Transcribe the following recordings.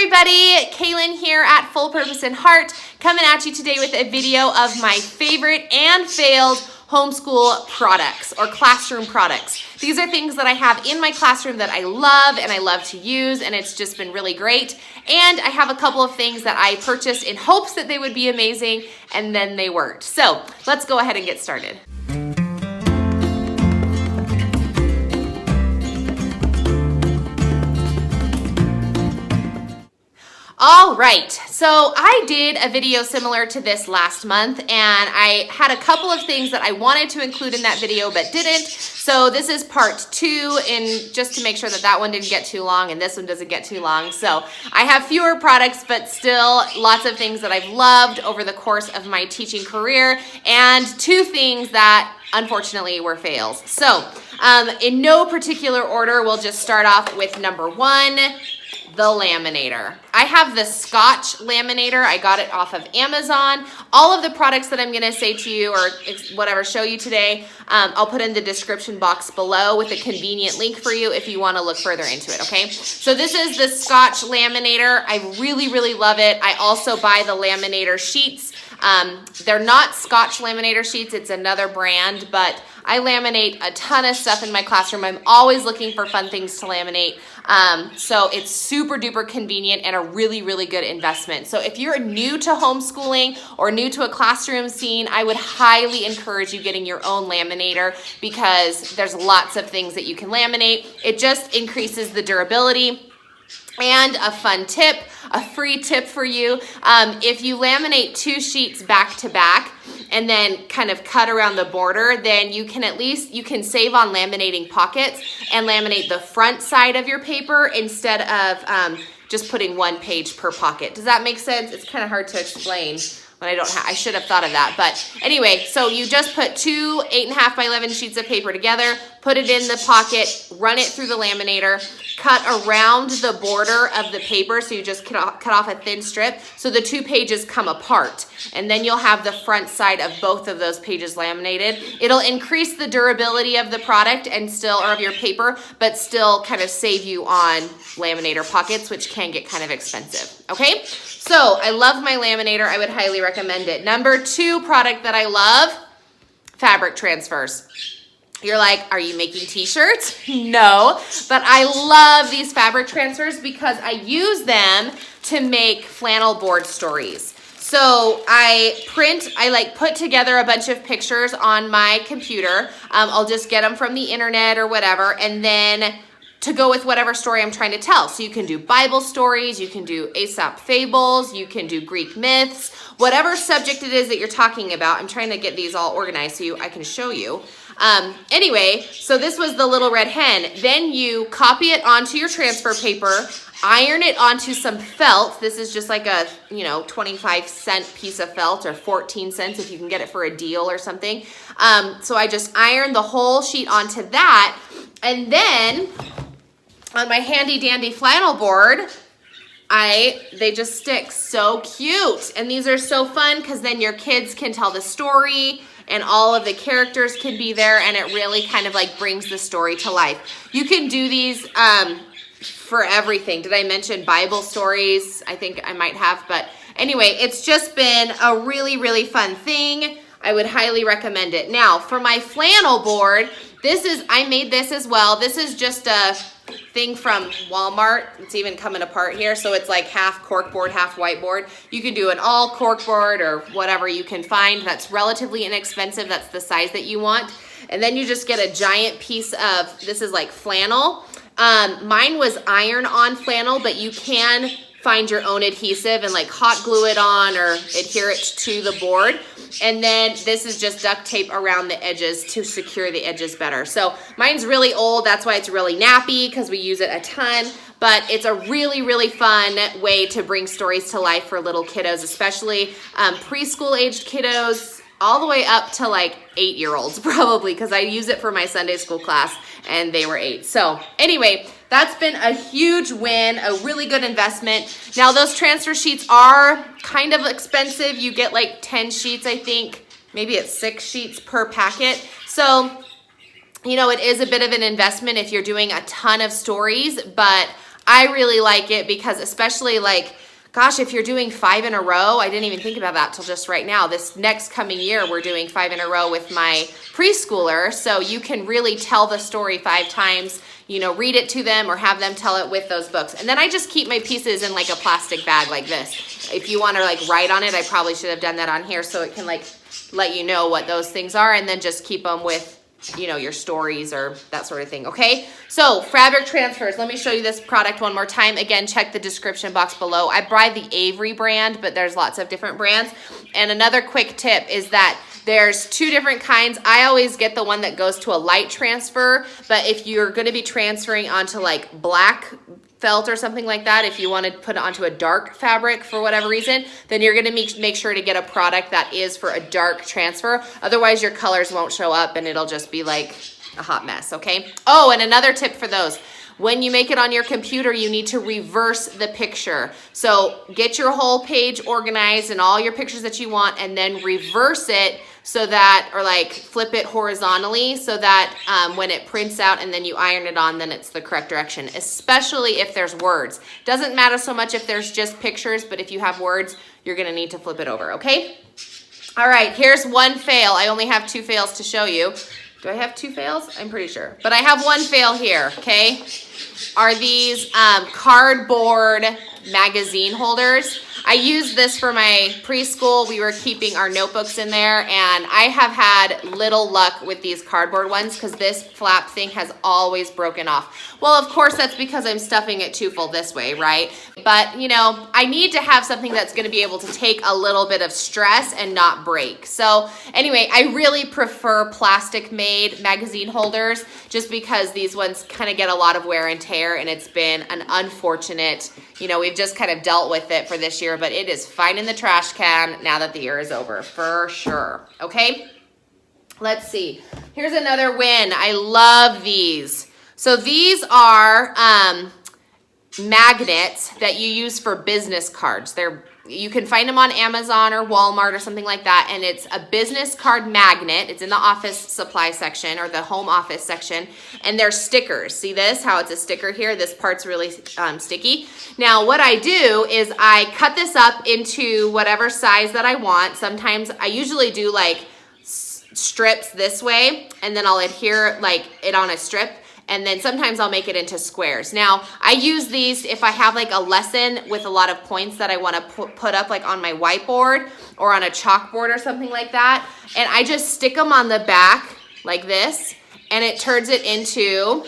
everybody, Kaylin here at Full Purpose and Heart, coming at you today with a video of my favorite and failed homeschool products or classroom products. These are things that I have in my classroom that I love and I love to use, and it's just been really great. And I have a couple of things that I purchased in hopes that they would be amazing, and then they weren't. So let's go ahead and get started. All right, so I did a video similar to this last month, and I had a couple of things that I wanted to include in that video but didn't. So this is part 2, and just to make sure that that one didn't get too long and this one doesn't get too long. So I have fewer products, but still lots of things that I've loved over the course of my teaching career, and 2 things that unfortunately were fails. So in no particular order, we'll just start off with number 1. The laminator. I have the Scotch laminator. I got it off of Amazon. All of the products that I'm going to say to you or whatever show you today, I'll put in the description box below with a convenient link for you if you want to look further into it, okay? So this is the Scotch laminator. I really love it. I also buy the laminator sheets. They're not Scotch laminator sheets. It's another brand, but I laminate a ton of stuff in my classroom. I'm always looking for fun things to laminate. So it's super duper convenient and a really good investment. So if you're new to homeschooling or new to a classroom scene, I would highly encourage you getting your own laminator because there's lots of things that you can laminate. It just increases the durability. And a fun tip, a free tip for you, if you laminate 2 sheets back to back and then kind of cut around the border, then you can save on laminating pockets and laminate the front side of your paper instead of just putting 1 page per pocket. Does that make sense? It's kind of hard to explain when I should have thought of that. But anyway, so you just put 2 8.5 by 11 sheets of paper together, put it in the pocket, run it through the laminator, cut around the border of the paper, so you just cut off a thin strip, so the 2 pages come apart, and then you'll have the front side of both of those pages laminated. It'll increase the durability of the product or of your paper, but still kind of save you on laminator pockets, which can get kind of expensive, okay? So I love my laminator. I would highly recommend it. Number 2 product that I love, fabric transfers. You're like, are you making t-shirts? No, but I love these fabric transfers because I use them to make flannel board stories. So I put together a bunch of pictures on my computer. I'll just get them from the internet or whatever, and then to go with whatever story I'm trying to tell. So you can do Bible stories, you can do Aesop fables, you can do Greek myths, whatever subject it is that you're talking about. I'm trying to get these all organized so I can show you. Anyway, so this was the little red hen. Then you copy it onto your transfer paper, iron it onto some felt. This is just like a 25-cent piece of felt, or 14 cents if you can get it for a deal or something. So I just iron the whole sheet onto that, and then on my handy dandy flannel board, they just stick so cute. And these are so fun because then your kids can tell the story and all of the characters can be there, and it really kind of like brings the story to life. You can do these for everything. Did I mention Bible stories? I think I might have, but anyway, it's just been a really fun thing. I would highly recommend it. Now, for my flannel board, I made this as well. This is just a thing from Walmart. It's even coming apart here, so it's like half corkboard, half whiteboard. You can do an all corkboard or whatever you can find that's relatively inexpensive. That's the size that you want. And then you just get a giant piece of, this is like flannel. Mine was iron-on flannel, but you can find your own adhesive and like hot glue it on or adhere it to the board. And then this is just duct tape around the edges to secure the edges better. So mine's really old. That's why it's really nappy, because we use it a ton. But it's a really fun way to bring stories to life for little kiddos, especially preschool-aged kiddos, all the way up to like 8-year-olds probably, because I use it for my Sunday school class and they were 8. So anyway, that's been a huge win, a really good investment. Now those transfer sheets are kind of expensive. You get like 10 sheets, I think. Maybe it's 6 sheets per packet. So, it is a bit of an investment if you're doing a ton of stories, but I really like it because especially like, gosh, if you're doing 5 in a row, I didn't even think about that till just right now. This next coming year, we're doing 5 in a row with my preschooler. So you can really tell the story 5 times, you know, read it to them or have them tell it with those books. And then I just keep my pieces in like a plastic bag like this. If you want to like write on it, I probably should have done that on here so it can like let you know what those things are, and then just keep them with, you know, your stories or that sort of thing, okay? So fabric transfers, let me show you this product one more time. Again, check the description box below. I buy the Avery brand, but there's lots of different brands. And another quick tip is that there's 2 different kinds. I always get the one that goes to a light transfer, but if you're gonna be transferring onto like black felt or something like that, if you want to put it onto a dark fabric for whatever reason, then you're going to make sure to get a product that is for a dark transfer. Otherwise, your colors won't show up and it'll just be like a hot mess, okay? Oh, and another tip for those. When you make it on your computer, you need to reverse the picture. So get your whole page organized and all your pictures that you want, and then reverse it so that, or like flip it horizontally so that when it prints out and then you iron it on, then it's the correct direction, especially if there's words. Doesn't matter so much if there's just pictures, but if you have words, you're gonna need to flip it over, okay? All right, here's one fail. I only have 2 fails to show you. Do I have 2 fails? I'm pretty sure. But I have 1 fail here, okay? Are these cardboard magazine holders. I used this for my preschool. We were keeping our notebooks in there, and I have had little luck with these cardboard ones because this flap thing has always broken off. Well, of course, that's because I'm stuffing it too full this way, right? But, you know, I need to have something that's going to be able to take a little bit of stress and not break. So anyway, I really prefer plastic-made magazine holders just because these ones kind of get a lot of wear and tear, and it's been an unfortunate, you know, we've just kind of dealt with it for this year, but it is fine in the trash can now that the year is over, for sure. Okay, let's see. Here's another win. I love these. So these are magnets that you use for business cards. You can find them on Amazon or Walmart or something like that, and it's a business card magnet. It's in the office supply section or the home office section, and they're stickers. See this, how it's a sticker here? This part's really sticky. Now, what I do is I cut this up into whatever size that I want. Sometimes I usually do like strips this way, and then I'll adhere like it on a strip. And then sometimes I'll make it into squares. Now, I use these if I have like a lesson with a lot of points that I want to put up like on my whiteboard or on a chalkboard or something like that. And I just stick them on the back like this, and it turns it into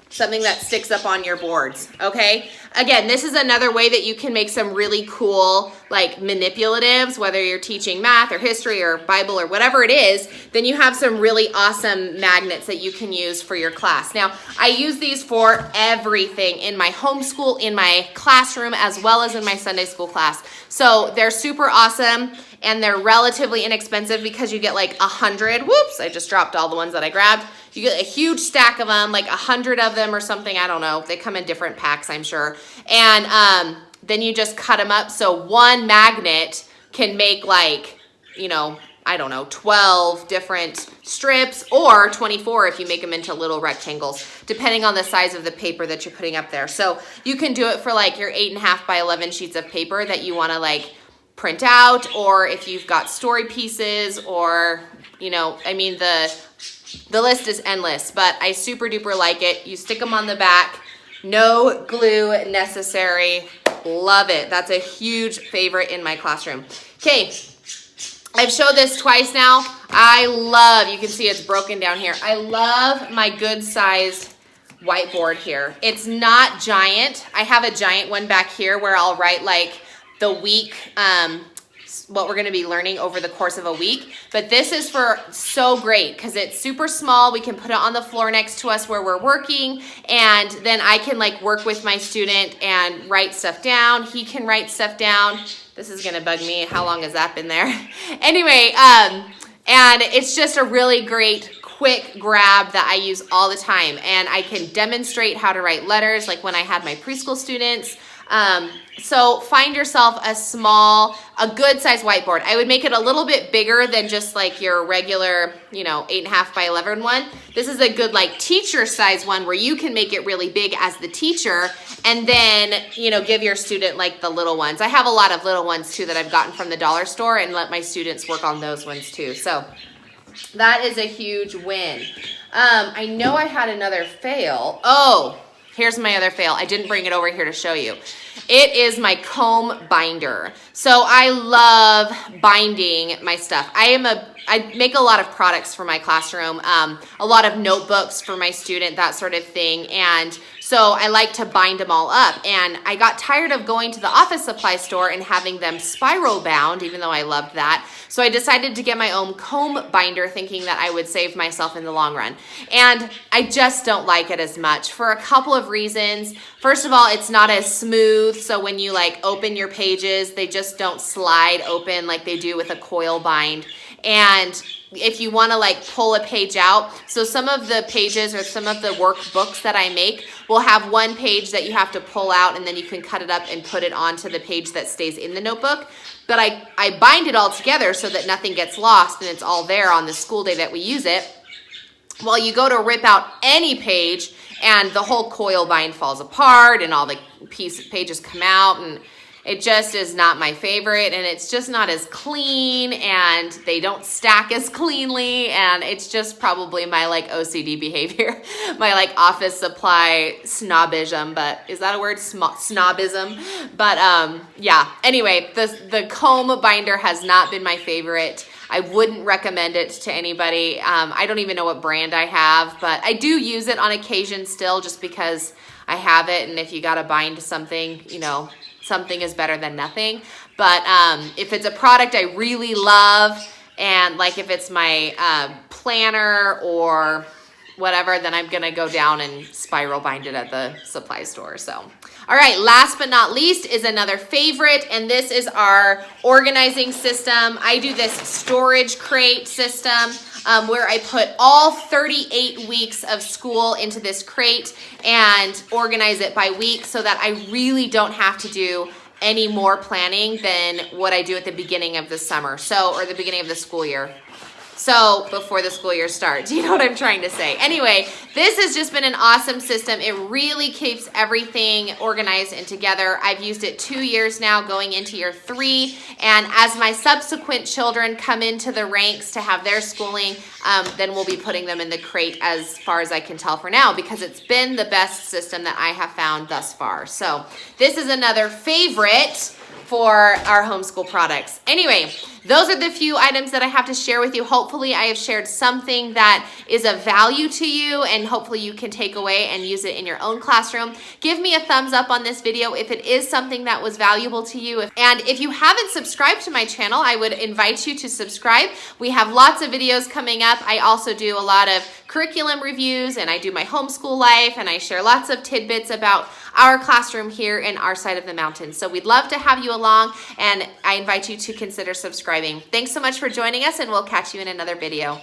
something that sticks up on your boards, okay? Again, this is another way that you can make some really cool like manipulatives, whether you're teaching math or history or Bible or whatever it is, then you have some really awesome magnets that you can use for your class. Now, I use these for everything in my homeschool, in my classroom, as well as in my Sunday school class. So they're super awesome, and they're relatively inexpensive because you get like 100. Whoops, I just dropped all the ones that I grabbed. You get a huge stack of them, like 100 of them or something. I don't know. They come in different packs, I'm sure. And then you just cut them up. So one magnet can make like, you know, I don't know, 12 different strips, or 24 if you make them into little rectangles, depending on the size of the paper that you're putting up there. So you can do it for like your 8.5 by 11 sheets of paper that you want to like print out, or if you've got story pieces, or, you know, I mean, the list is endless, but I super duper like it. You stick them on the back, no glue necessary. Love it. That's a huge favorite in my classroom. Okay, I've showed this twice now. You can see it's broken down here. I love my good size whiteboard here. It's not giant. I have a giant one back here where I'll write like the week, what we're going to be learning over the course of a week. But this is so great because it's super small. We can put it on the floor next to us where we're working, and then I can like work with my student and write stuff down. He can write stuff down. This is going to bug me. How long has that been there? Anyway, and it's just a really great quick grab that I use all the time, and I can demonstrate how to write letters like when I had my preschool students. So find yourself a good size whiteboard. I would make it a little bit bigger than just like your regular, 8.5 by 11 one. This is a good like teacher size one where you can make it really big as the teacher and then, give your student like the little ones. I have a lot of little ones too that I've gotten from the dollar store and let my students work on those ones too. So that is a huge win. I know I had another fail. Oh, here's my other fail. I didn't bring it over here to show you. It is my comb binder. So I love binding my stuff. I make a lot of products for my classroom, a lot of notebooks for my student, that sort of thing. And so I like to bind them all up. And I got tired of going to the office supply store and having them spiral bound, even though I loved that. So I decided to get my own comb binder, thinking that I would save myself in the long run. And I just don't like it as much for a couple of reasons. First of all, it's not as smooth. So when you like open your pages, they just don't slide open like they do with a coil bind. And if you want to like pull a page out, so some of the pages or some of the workbooks that I make will have one page that you have to pull out and then you can cut it up and put it onto the page that stays in the notebook. But I bind it all together so that nothing gets lost and it's all there on the school day that we use it. Well, you go to rip out any page and the whole coil bind falls apart and all the pages come out, and it just is not my favorite, and it's just not as clean, and they don't stack as cleanly, and it's just probably my like OCD behavior, my like office supply snobism, but is that a word? Snobism? But yeah, anyway, the comb binder has not been my favorite. I wouldn't recommend it to anybody. I don't even know what brand I have, but I do use it on occasion still just because I have it, and if you gotta bind something, something is better than nothing. But if it's a product I really love, and like if it's my planner or whatever, then I'm gonna go down and spiral bind it at the supply store. So, all right, last but not least is another favorite, and this is our organizing system. I do this storage crate system where I put all 38 weeks of school into this crate and organize it by week so that I really don't have to do any more planning than what I do at the beginning of the summer, or the beginning of the school year. So before the school year starts, you know what I'm trying to say. Anyway, this has just been an awesome system. It really keeps everything organized and together. I've used it 2 years now, going into year 3. And as my subsequent children come into the ranks to have their schooling, then we'll be putting them in the crate as far as I can tell for now, because it's been the best system that I have found thus far. So this is another favorite for our homeschool products. Anyway, those are the few items that I have to share with you. Hopefully I have shared something that is of value to you, and hopefully you can take away and use it in your own classroom. Give me a thumbs up on this video if it is something that was valuable to you. And if you haven't subscribed to my channel, I would invite you to subscribe. We have lots of videos coming up. I also do a lot of curriculum reviews, and I do my homeschool life, and I share lots of tidbits about our classroom here in our side of the mountain. So we'd love to have you along, and I invite you to consider subscribing. Thanks so much for joining us, and we'll catch you in another video.